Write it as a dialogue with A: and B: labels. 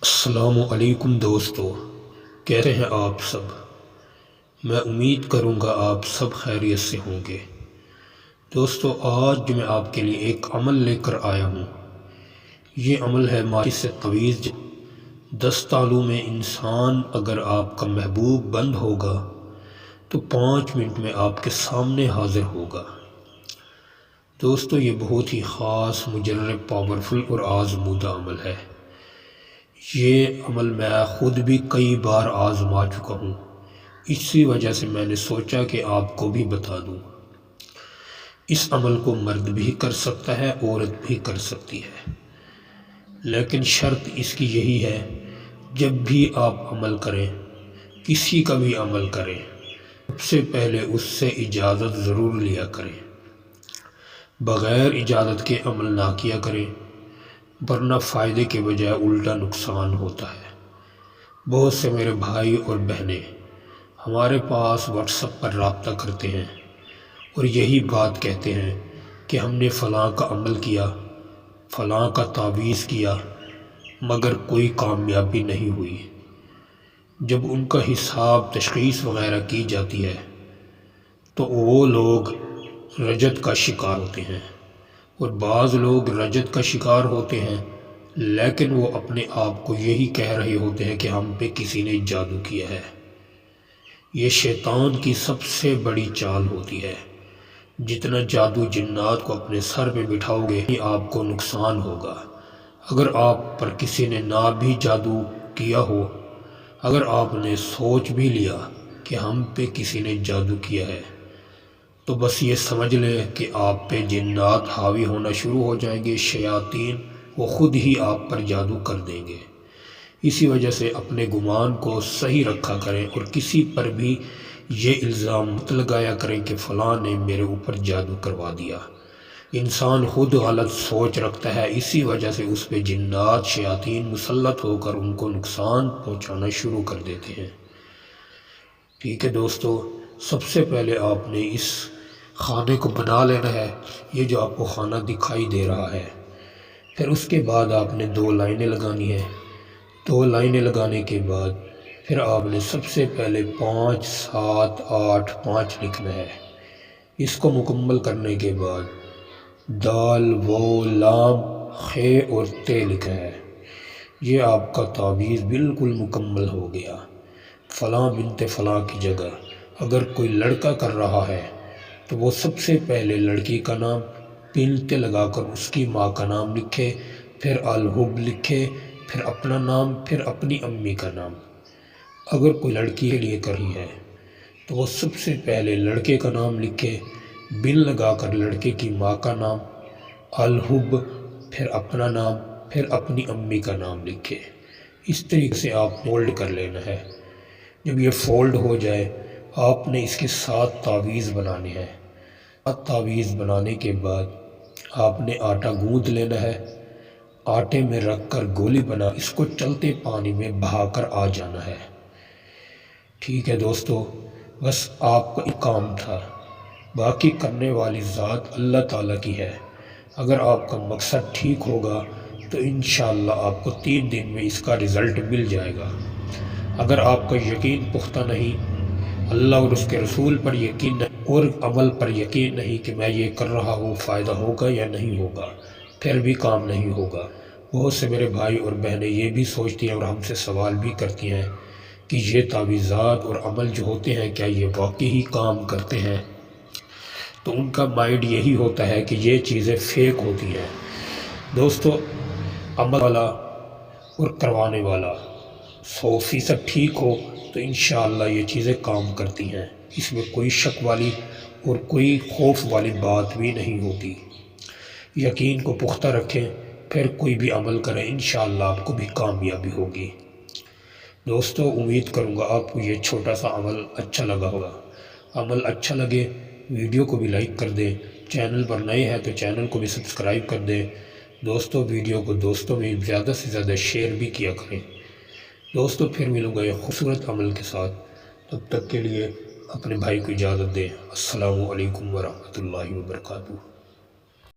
A: السلام علیکم دوستو، کیسے ہیں آپ سب؟ میں امید کروں گا آپ سب خیریت سے ہوں گے۔ دوستو، آج میں آپ کے لیے ایک عمل لے کر آیا ہوں۔ یہ عمل ہے ماچس سے تعویذ۔ 10 تالوں میں انسان اگر آپ کا محبوب بند ہوگا تو 5 منٹ میں آپ کے سامنے حاضر ہوگا۔ دوستو، یہ بہت ہی خاص، مجرب، پاورفل اور آزمودہ عمل ہے۔ یہ عمل میں خود بھی کئی بار آزما چکا ہوں، اسی وجہ سے میں نے سوچا کہ آپ کو بھی بتا دوں۔ اس عمل کو مرد بھی کر سکتا ہے، عورت بھی کر سکتی ہے، لیکن شرط اس کی یہی ہے، جب بھی آپ عمل کریں، کسی کا بھی عمل کریں، سب سے پہلے اس سے اجازت ضرور لیا کریں۔ بغیر اجازت کے عمل نہ کیا کریں، ورنہ فائدے کے بجائے الٹا نقصان ہوتا ہے۔ بہت سے میرے بھائی اور بہنیں ہمارے پاس واٹس ایپ پر رابطہ کرتے ہیں اور یہی بات کہتے ہیں کہ ہم نے فلاں کا عمل کیا، فلاں کا تعویذ کیا، مگر کوئی کامیابی نہیں ہوئی۔ جب ان کا حساب تشخیص وغیرہ کی جاتی ہے تو وہ لوگ رجت کا شکار ہوتے ہیں، اور بعض لوگ رجت کا شکار ہوتے ہیں لیکن وہ اپنے آپ کو یہی کہہ رہے ہوتے ہیں کہ ہم پہ کسی نے جادو کیا ہے۔ یہ شیطان کی سب سے بڑی چال ہوتی ہے۔ جتنا جادو جنات کو اپنے سر پہ بٹھاؤ گے آپ کو نقصان ہوگا۔ اگر آپ پر کسی نے نہ بھی جادو کیا ہو، اگر آپ نے سوچ بھی لیا کہ ہم پہ کسی نے جادو کیا ہے، تو بس یہ سمجھ لیں کہ آپ پہ جنات حاوی ہونا شروع ہو جائیں گے، شیاطین وہ خود ہی آپ پر جادو کر دیں گے۔ اسی وجہ سے اپنے گمان کو صحیح رکھا کریں اور کسی پر بھی یہ الزام مت لگایا کریں کہ فلاں نے میرے اوپر جادو کروا دیا۔ انسان خود غلط سوچ رکھتا ہے، اسی وجہ سے اس پہ جنات، شیاطین مسلط ہو کر ان کو نقصان پہنچانا شروع کر دیتے ہیں۔ ٹھیک ہے دوستو، سب سے پہلے آپ نے اس خانے کو بنا لینا ہے، یہ جو آپ کو خانہ دکھائی دے رہا ہے۔ پھر اس کے بعد آپ نے 2 لائنیں لگانی ہیں۔ 2 لائنیں لگانے کے بعد پھر آپ نے سب سے پہلے 5 7 8 5 لکھنا ہے۔ اس کو مکمل کرنے کے بعد دال، و، لام، خ اور تے لکھا ہے۔ یہ آپ کا تعویذ بالکل مکمل ہو گیا۔ فلاں بنت فلاں کی جگہ اگر کوئی لڑکا کر رہا ہے تو وہ سب سے پہلے لڑکی کا نام بنت لگا کر اس کی ماں کا نام لکھے، پھر الحب لکھے، پھر اپنا نام، پھر اپنی امی کا نام۔ اگر کوئی لڑکی کے لیے کری ہے تو وہ سب سے پہلے لڑکے کا نام لکھے، بن لگا کر لڑکے کی ماں کا نام، الحب، پھر اپنا نام، پھر اپنی امی کا نام لکھے۔ اس طریقے سے آپ فولڈ کر لینا ہے۔ جب یہ فولڈ ہو جائے آپ نے اس کے 7 تعویذ بنانے ہیں۔ 7 تعویذ بنانے کے بعد آپ نے آٹا گوندھ لینا ہے، آٹے میں رکھ کر گولی بنا اس کو چلتے پانی میں بہا کر آ جانا ہے۔ ٹھیک ہے دوستو، بس آپ کا کام تھا، باقی کرنے والی ذات اللہ تعالیٰ کی ہے۔ اگر آپ کا مقصد ٹھیک ہوگا تو انشاءاللہ آپ کو 3 دن میں اس کا رزلٹ مل جائے گا۔ اگر آپ کا یقین پختہ نہیں، اللہ اور اس کے رسول پر یقین نہیں اور عمل پر یقین نہیں کہ میں یہ کر رہا ہوں فائدہ ہوگا یا نہیں ہوگا، پھر بھی کام نہیں ہوگا۔ بہت سے میرے بھائی اور بہنیں یہ بھی سوچتی ہیں اور ہم سے سوال بھی کرتی ہیں کہ یہ تعویذات اور عمل جو ہوتے ہیں کیا یہ واقعی ہی کام کرتے ہیں؟ تو ان کا مائنڈ یہی ہوتا ہے کہ یہ چیزیں فیک ہوتی ہیں۔ دوستو، عمل والا اور کروانے والا 100% ٹھیک ہو تو انشاءاللہ یہ چیزیں کام کرتی ہیں، اس میں کوئی شک والی اور کوئی خوف والی بات بھی نہیں ہوتی۔ یقین کو پختہ رکھیں، پھر کوئی بھی عمل کریں، انشاءاللہ آپ کو بھی کامیابی ہوگی۔ دوستو، امید کروں گا آپ کو یہ چھوٹا سا عمل اچھا لگا ہوگا۔ عمل اچھا لگے ویڈیو کو بھی لائک کر دیں، چینل پر نئے ہیں تو چینل کو بھی سبسکرائب کر دیں۔ دوستو، ویڈیو کو دوستوں میں زیادہ سے زیادہ شیئر بھی کیا کریں۔ دوستو، پھر ملوں گا ایک خوبصورت عمل کے ساتھ، تب تک کے لیے اپنے بھائی کو اجازت دیں۔ السلام علیکم ورحمۃ اللہ وبرکاتہ۔